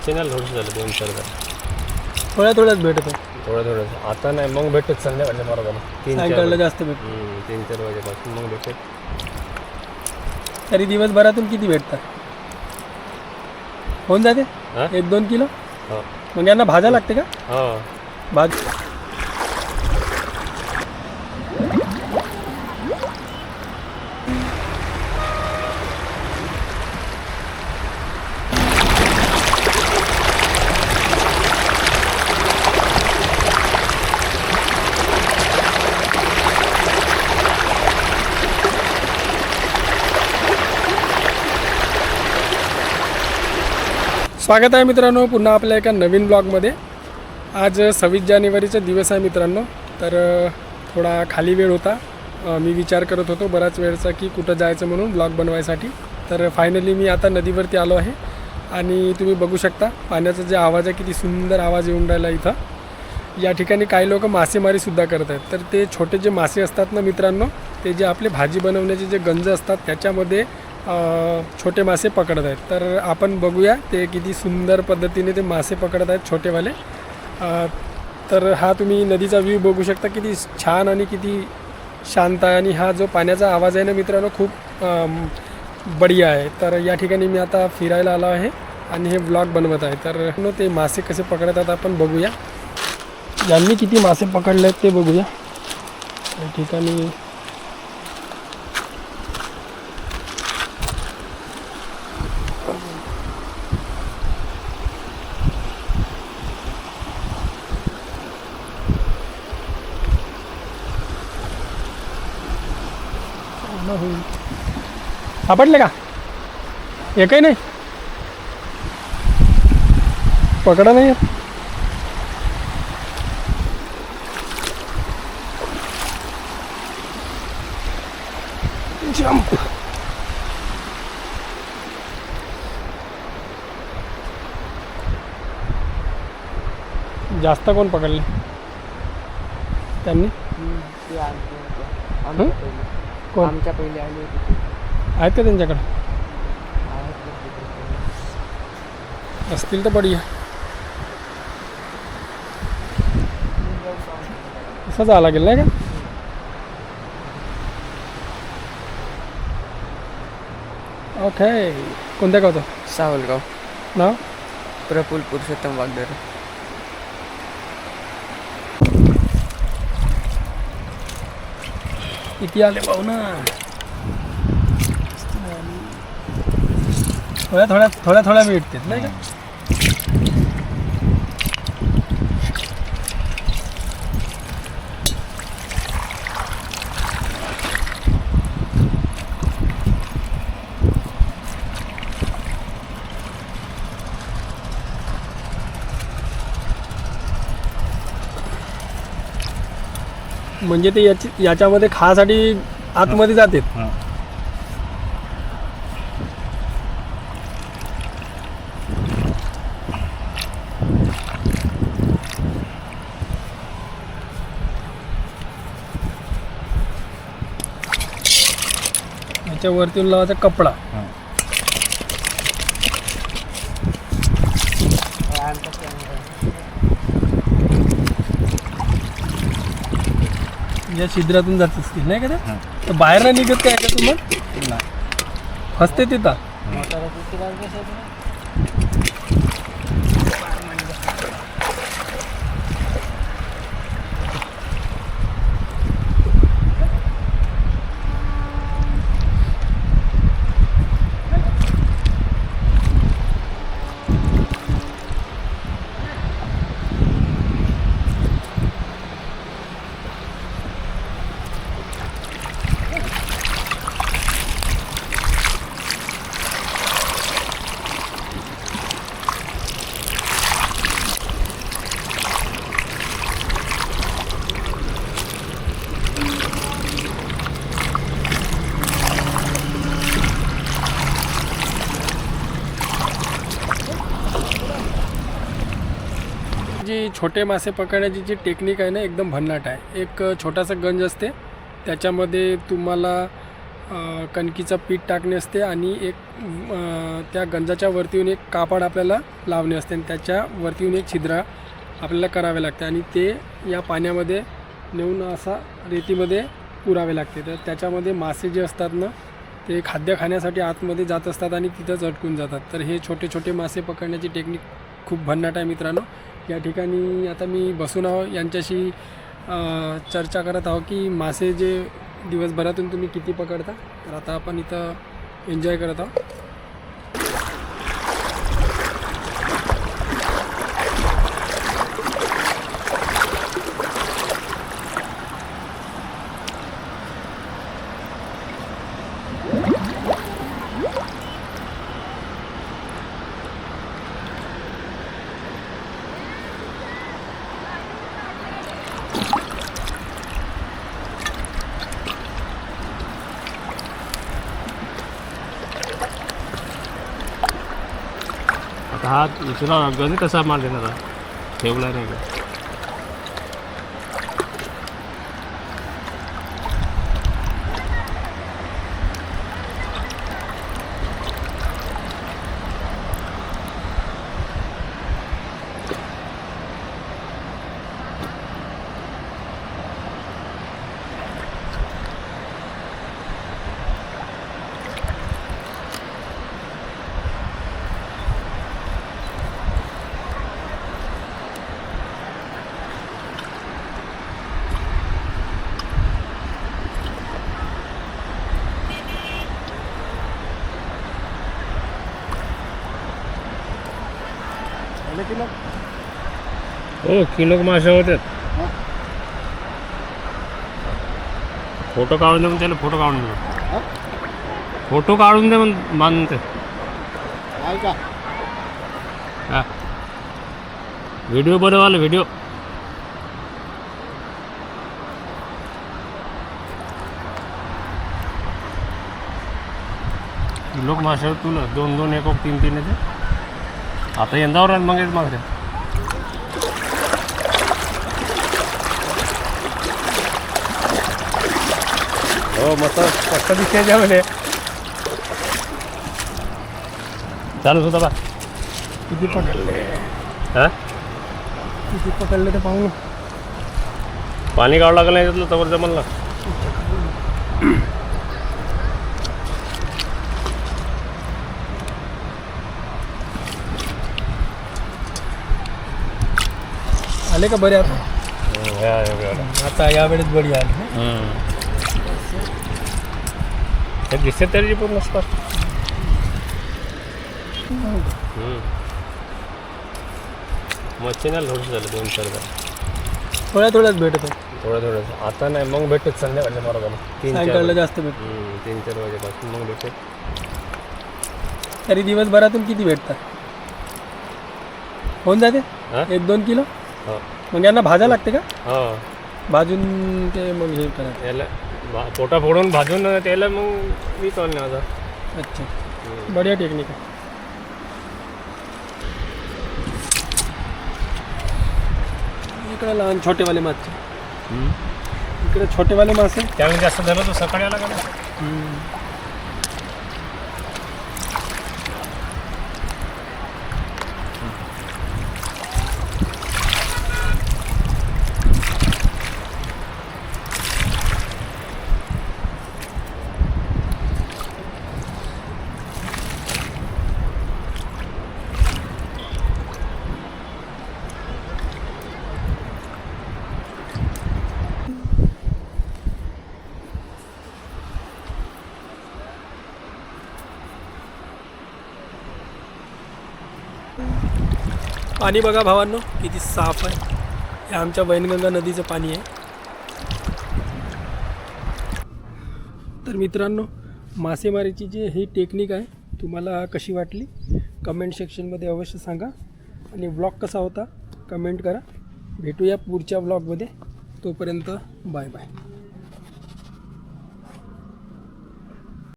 Channel थोडंसं झालं 2-4 थोड्याच भेटत आहे. थोडं आता नाही, मग भेटत संध्याकाळच्या बरोबर 3-4 जास्त भेटत. 3-4 वाजेपासून मग भेटत. तरी दिवसभरातून किती भेटतात? होऊन जाते 1-2 किलो. हो मग यांना भाजा लागते का? हो. भाज स्वागत आहे मित्रांनो पुन्हा आपल्या एका नवीन ब्लॉगमध्ये. आज 26 जानेवारीचा दिवस आहे मित्रांनो. तर थोडा खाली वेळ होता. मी विचार करत होतो बराच वेळचा की कुठं जायचं म्हणून ब्लॉग बनवायसाठी. तर फायनली मी आता नदीवरती आलो आहे आणि तुम्ही बघू शकता पाण्याचा जे आवाज आहे, किती सुंदर आवाज येऊन राहिला इथं. या ठिकाणी काही लोक मासेमारीसुद्धा करत आहेत. तर ते छोटे जे मासे असतात ना मित्रांनो, ते जे आपले भाजी बनवण्याचे जे गंज असतात त्याच्यामध्ये छोटे मासे पकडत आहेत. तर आपण बघूया ते किती सुंदर पद्धतीने ते मासे पकडत आहेत छोटेवाले. तर हा तुम्ही नदीचा व्ह्यू बघू शकता, किती छान आणि किती शांत आहे. आणि हा जो पाण्याचा आवाज आहे ना मित्रांनो, खूप बढिया आहे. तर या ठिकाणी मी आता फिरायला आलो आहे आणि हे व्लॉग बनवत आहे. तर ते मासे कसे पकडत आहेत आपण बघूया. यांनी किती मासे पकडले आहेत ते बघूया. या ठिकाणी सापडले का? एकही नाही पकडा नाही. जंप. जास्त कोण पकडले त्यांनी? कोण आमच्या पहिले आले होते. आहेत का त्यांच्याकडे? असतील तर बढिया. असं जावं लागेल नाही का? ओके. कोणत्या गावचं? सावलगाव. नाव? प्रफुल्ल पुरुषोत्तम वागदर. किती आले भाऊ ना. थोड्या भेटतात नाही का? म्हणजे ते याच्यामध्ये खासाठी आतमध्ये जातात. याच्यावरती लावायचा कपडा. या छिद्रातून जात असतील नाही का ते? तर बाहेर नाही निघत काय का तुम्हाला? फसते तिथं. जी छोटे मासे पकडण्याची जी टेक्निक आहे ना एकदम भन्नाट आहे. एक छोटासा गंज असते त्याच्यामध्ये तुम्हाला कणकीचं पीठ टाकणे असते आणि एक त्या गंजाच्या वरतीहून एक कापड आपल्याला लावणे असते आणि त्याच्या वरतीहून एक छिद्र आपल्याला करावे लागते आणि ते या पाण्यामध्ये नेऊन असा रेतीमध्ये पुरावे लागते. तर त्याच्यामध्ये मासे जे असतात ना ते खाद्य खाण्यासाठी आतमध्ये जात असतात आणि तिथंच अटकून जातात. तर हे छोटे छोटे मासे पकडण्याची टेक्निक खूप भन्नाट आहे मित्रांनो. या ठिकाणी आता मी बसून आहो यांच्याशी चर्चा करत आहो की मासे जे दिवसभरातून तुम्ही किती पकडता. तर आता आपण इथं एन्जॉय करत आहोत. आता हा इथला गण कसा माल देणार ठेवला नाही का. हो किलो मासे होते. फोटो काढून दे मग त्याला फोटो काढून दे. फोटो काढून दे मग मानते हा व्हिडिओ बनवायला व्हिडिओ. किलो मासे तुला 2-2 1 3 येते. आता यंदावर मग येत मागते. हो मस्त मस्त दिसते त्यामध्ये. चालू सुद्धा बा किती पकडले हां किती पकडले ते पाहू. पाणी काढावं लागलं नाही त्यातलं तवर जमल ना. आले का बरे आता. आता यावेळेस बरी आली. ते दिसते तरी पूर्ण नसतात. मच्छीला लोड झालं 2-4 थोड्या थोड्याच भेटत आहे. थोडं आता नाही मग भेटत संध्याकाळच्या बरोबर 3-4 जास्त भेटत. 3-4 वाजेपासून मग भेटत. तरी दिवसभरातून किती भेटतात. होऊन जाते 1-2 किलो. मग यांना भाजा लागते का. भाजून ते मग हे करा याला पोटा फोडून भाजून त्याला मग मी चालणे आता. अच्छा बढिया टेक्निक आहे. इकडे लहान छोटेवाले मासे. इकडे छोटेवाले मासे त्यामुळे जास्त झालं तर सकाळी आला का. पाणी बघा भावांनो किती साफ आहे. हे आमच्या वैनगंगा नदीचं पाणी आहे. तर मित्रांनो मासेमारीची जी ही टेक्निक आहे तुम्हाला कशी वाटली कमेंट सेक्शनमध्ये अवश्य सांगा. आणि व्लॉग कसा होता कमेंट करा. भेटूया पुढच्या व्लॉगमध्ये. तोपर्यंत बाय बाय.